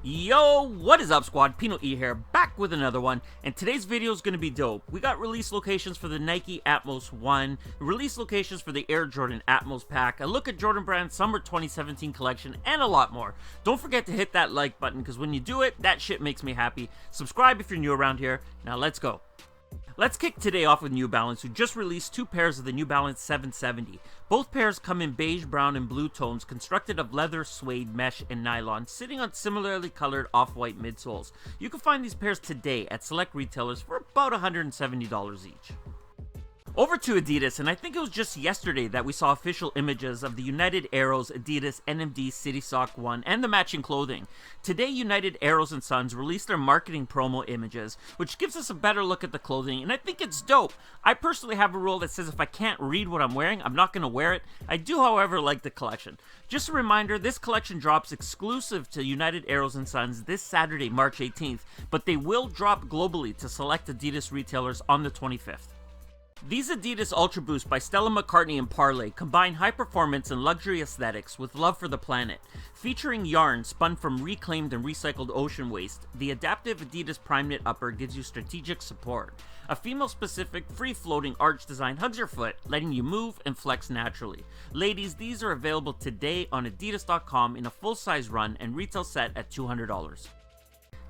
Yo, what is up squad? PinoE here, back with another one, and today's video is going to be dope. We got release locations for the Nike Atmos 1, release locations for the Air Jordan Atmos pack, a look at Jordan Brand's Summer 2017 collection, and a lot more. Don't forget to hit that like button, because when you do it, that shit makes me happy. Subscribe if you're new around here. Now let's go. Let's kick today off with New Balance, who just released two pairs of the New Balance 770. Both pairs come in beige, brown, and blue tones, constructed of leather, suede, mesh, and nylon, sitting on similarly colored off-white midsoles. You can find these pairs today at select retailers for about $170 each. Over to Adidas, and I think it was just yesterday that we saw official images of the United Arrows Adidas NMD City Sock 1 and the matching clothing. Today, United Arrows and Sons released their marketing promo images, which gives us a better look at the clothing, and I think it's dope. I personally have a rule that says if I can't read what I'm wearing, I'm not going to wear it. I do, however, like the collection. Just a reminder, this collection drops exclusive to United Arrows and Sons this Saturday, March 18th, but they will drop globally to select Adidas retailers on the 25th. These Adidas Ultra Boost by Stella McCartney and Parley combine high performance and luxury aesthetics with love for the planet. Featuring yarn spun from reclaimed and recycled ocean waste, the adaptive Adidas Prime Knit upper gives you strategic support. A female-specific, free-floating arch design hugs your foot, letting you move and flex naturally. Ladies, these are available today on adidas.com in a full-size run and retail set at $200.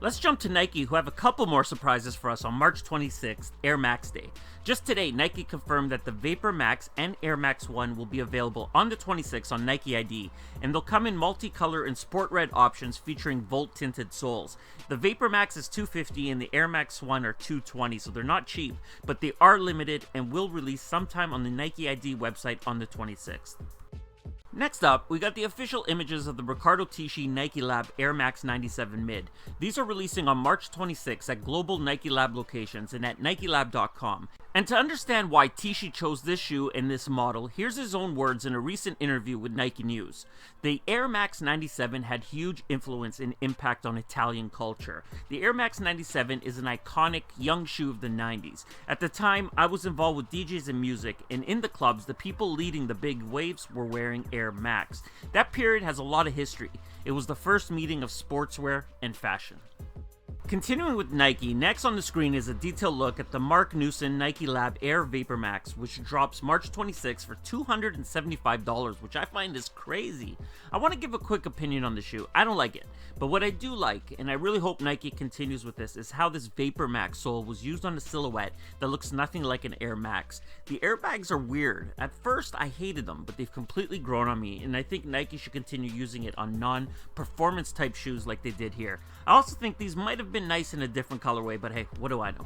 Let's jump to Nike, who have a couple more surprises for us on March 26th, Air Max Day. Just today, Nike confirmed that the VaporMax and Air Max 1 will be available on the 26th on NikeiD, and they'll come in multicolor and sport red options featuring Volt-tinted soles. The VaporMax is $250 and the Air Max 1 are $220, so they're not cheap, but they are limited and will release sometime on the NikeiD website on the 26th. Next up, we got the official images of the Riccardo Tisci Nike Lab Air Max 97 Mid. These are releasing on March 26 at global Nike Lab locations and at NikeLab.com. And to understand why Tisci chose this shoe and this model, here's his own words in a recent interview with Nike News. The Air Max 97 had huge influence and impact on Italian culture. The Air Max 97 is an iconic young shoe of the 90s. At the time, I was involved with DJs and music, and in the clubs, the people leading the big waves were wearing Air Max. That period has a lot of history. It was the first meeting of sportswear and fashion. Continuing with Nike, next on the screen is a detailed look at the Mark Newson Nike Lab Air VaporMax, which drops March 26 for $275, which I find is crazy. I want to give a quick opinion on the shoe. I don't like it, but what I do like, and I really hope Nike continues with this, is how this VaporMax sole was used on a silhouette that looks nothing like an Air Max. The airbags are weird. At first, I hated them, but they've completely grown on me, and I think Nike should continue using it on non-performance type shoes like they did here. I also think these might have been nice in a different colorway, but hey, what do I know?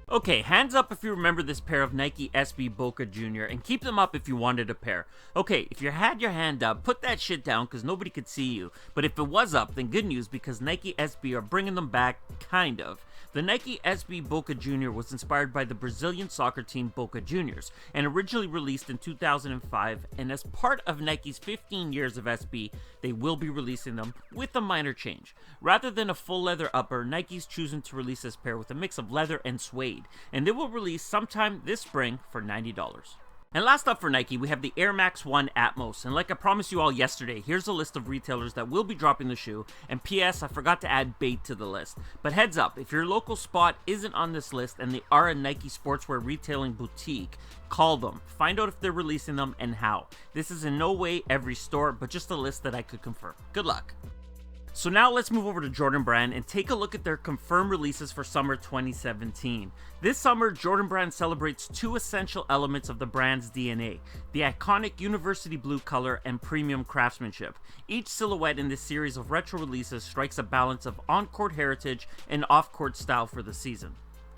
Okay, hands up if you remember this pair of Nike SB Boca Jr. and keep them up if you wanted a pair. Okay, if you had your hand up, put that shit down because nobody could see you. But if it was up, then good news because Nike SB are bringing them back, kind of. The Nike SB Boca Jr. was inspired by the Brazilian soccer team Boca Juniors and originally released in 2005, and as part of Nike's 15 years of SB, they will be releasing them with a minor change. Rather than a full leather upper, Nike's choosing to release this pair with a mix of leather and suede, and they will release sometime this spring for $90. And last up for Nike, we have the Air Max 1 Atmos, and like I promised you all yesterday, here's a list of retailers that will be dropping the shoe, and PS, I forgot to add bait to the list. But heads up, if your local spot isn't on this list and they are a Nike sportswear retailing boutique, call them, find out if they're releasing them and how. This is in no way every store, but just a list that I could confirm. Good luck. So now let's move over to Jordan Brand and take a look at their confirmed releases for summer 2017. This summer, Jordan Brand celebrates two essential elements of the brand's DNA, the iconic university blue color and premium craftsmanship. Each silhouette in this series of retro releases strikes a balance of on-court heritage and off-court style for the season.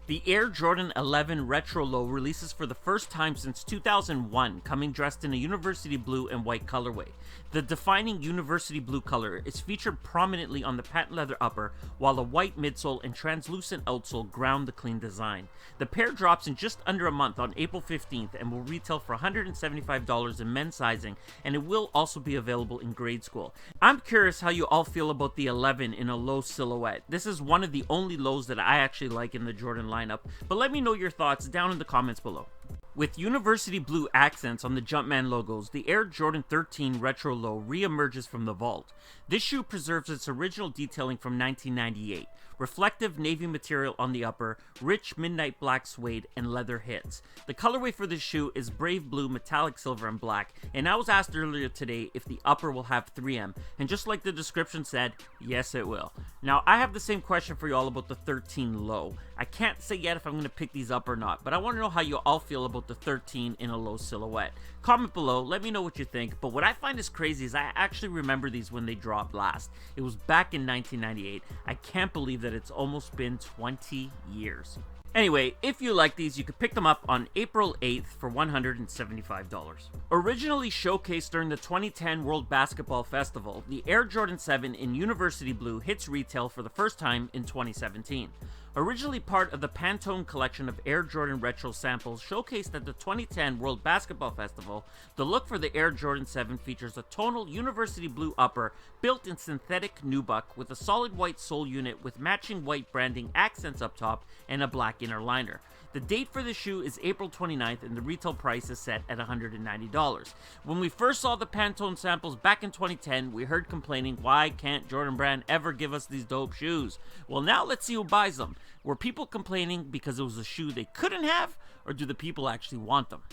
The Air Jordan 11 Retro Low releases for the first time since 2001, coming dressed in a university blue and white colorway. The defining university blue color is featured prominently on the patent leather upper, while a white midsole and translucent outsole ground the clean design. The pair drops in just under a month on April 15th and will retail for $175 in men's sizing, and it will also be available in grade school. I'm curious how you all feel about the 11 in a low silhouette. This is one of the only lows that I actually like in the Jordan lineup, but let me know your thoughts down in the comments below. With university blue accents on the Jumpman logos, the Air Jordan 13 Retro Low re-emerges from the vault. This shoe preserves its original detailing from 1998. Reflective navy material on the upper, rich midnight black suede, and leather hits. The colorway for this shoe is Brave Blue, metallic silver, and black, and I was asked earlier today if the upper will have 3M, and just like the description said, yes it will. Now, I have the same question for you all about the 13 Low. I can't say yet if I'm going to pick these up or not, but I want to know how you all feel about the 13 in a low silhouette. Comment below, let me know what you think, but what I find is crazy is I actually remember these when they dropped last. It was back in 1998. I can't believe that it's almost been 20 years. Anyway, if you like these, you could pick them up on April 8th for $175. Originally showcased during the 2010 World Basketball Festival, the Air Jordan 7 in University Blue hits retail for the first time in 2017. Originally part of the Pantone collection of Air Jordan retro samples showcased at the 2010 World Basketball Festival, the look for the Air Jordan 7 features a tonal University Blue upper built in synthetic nubuck with a solid white sole unit with matching white branding accents up top and a black inner liner. The date for the shoe is April 29th and the retail price is set at $190. When we first saw the Pantone samples back in 2010, we heard complaining, why can't Jordan Brand ever give us these dope shoes? Well, now let's see who buys them. Were people complaining because it was a shoe they couldn't have, or do the people actually want them?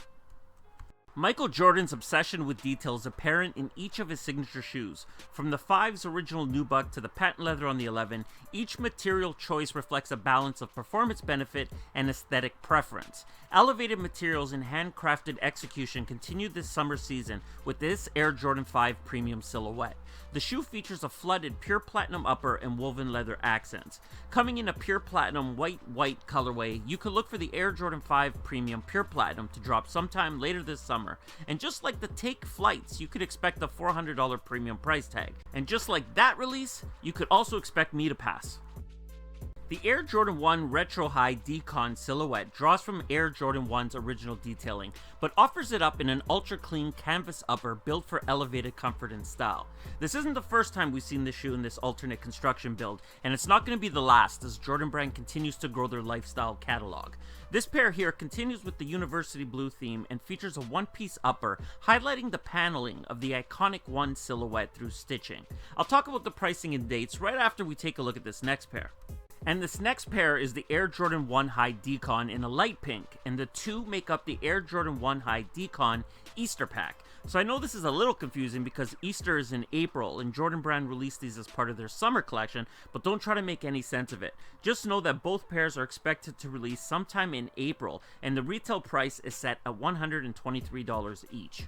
Michael Jordan's obsession with detail is apparent in each of his signature shoes. From the 5's original nubuck to the patent leather on the 11, each material choice reflects a balance of performance benefit and aesthetic preference. Elevated materials and handcrafted execution continue this summer season with this Air Jordan 5 premium silhouette. The shoe features a flooded pure platinum upper and woven leather accents. Coming in a pure platinum white colorway, you could look for the Air Jordan 5 Premium Pure Platinum to drop sometime later this summer. And just like the Take Flights, you could expect a $400 premium price tag. And just like that release, you could also expect me to pass. The Air Jordan 1 Retro High Decon silhouette draws from Air Jordan 1's original detailing, but offers it up in an ultra-clean canvas upper built for elevated comfort and style. This isn't the first time we've seen this shoe in this alternate construction build, and it's not going to be the last as Jordan Brand continues to grow their lifestyle catalog. This pair here continues with the University Blue theme and features a one-piece upper, highlighting the paneling of the iconic 1 silhouette through stitching. I'll talk about the pricing and dates right after we take a look at this next pair. And this next pair is the Air Jordan 1 High Decon in a light pink, and the two make up the Air Jordan 1 High Decon Easter pack. So I know this is a little confusing because Easter is in April and Jordan Brand released these as part of their summer collection, but don't try to make any sense of it. Just know that both pairs are expected to release sometime in April, and the retail price is set at $123 each.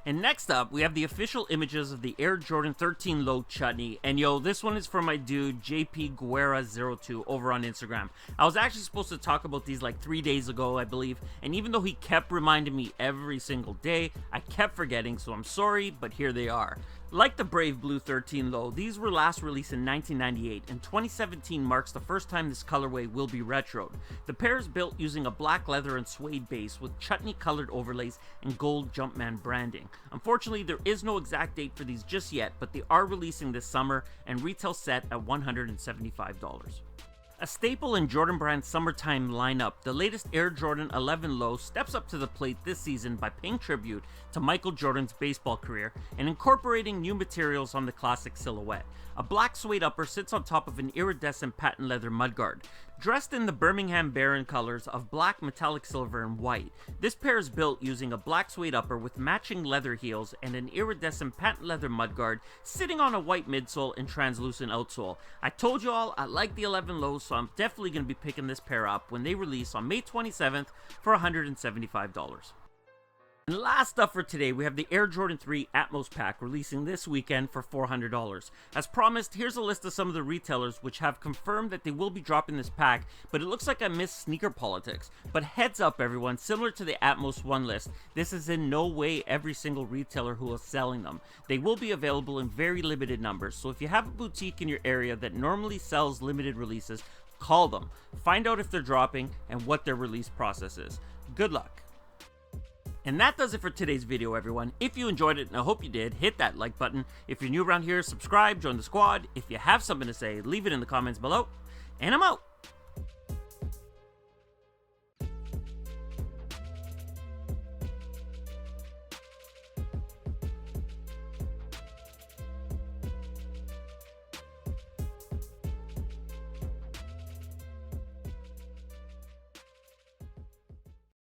And next up, we have the official images of the Air Jordan 13 Low Chutney. And yo, this one is for my dude, JP Guerra02 over on Instagram. I was actually supposed to talk about these like 3 days ago, I believe. And even though he kept reminding me every single day, I kept forgetting, so I'm sorry, but here they are. Like the Brave Blue 13 Low, these were last released in 1998, and 2017 marks the first time this colorway will be retroed. The pair is built using a black leather and suede base with chutney colored overlays and gold Jumpman branding. Unfortunately, there is no exact date for these just yet, but they are releasing this summer and retail set at $175. A staple in Jordan Brand's summertime lineup, the latest Air Jordan 11 Low steps up to the plate this season by paying tribute to Michael Jordan's baseball career and incorporating new materials on the classic silhouette. A black suede upper sits on top of an iridescent patent leather mudguard. Dressed in the Birmingham Baron colors of black, metallic silver, and white, this pair is built using a black suede upper with matching leather heels and an iridescent patent leather mudguard sitting on a white midsole and translucent outsole. I told you all I like the 11 Lows, so I'm definitely going to be picking this pair up when they release on May 27th for $175. And last up for today, we have the Air Jordan 3 Atmos pack releasing this weekend for $400. As promised, here's a list of some of the retailers which have confirmed that they will be dropping this pack, but it looks like I missed sneaker politics. But heads up everyone, similar to the Atmos 1 list, this is in no way every single retailer who is selling them. They will be available in very limited numbers, so if you have a boutique in your area that normally sells limited releases, call them. Find out if they're dropping and what their release process is. Good luck. And that does it for today's video, everyone. If you enjoyed it, and I hope you did, hit that like button. If you're new around here, subscribe, join the squad. If you have something to say, leave it in the comments below. And I'm out.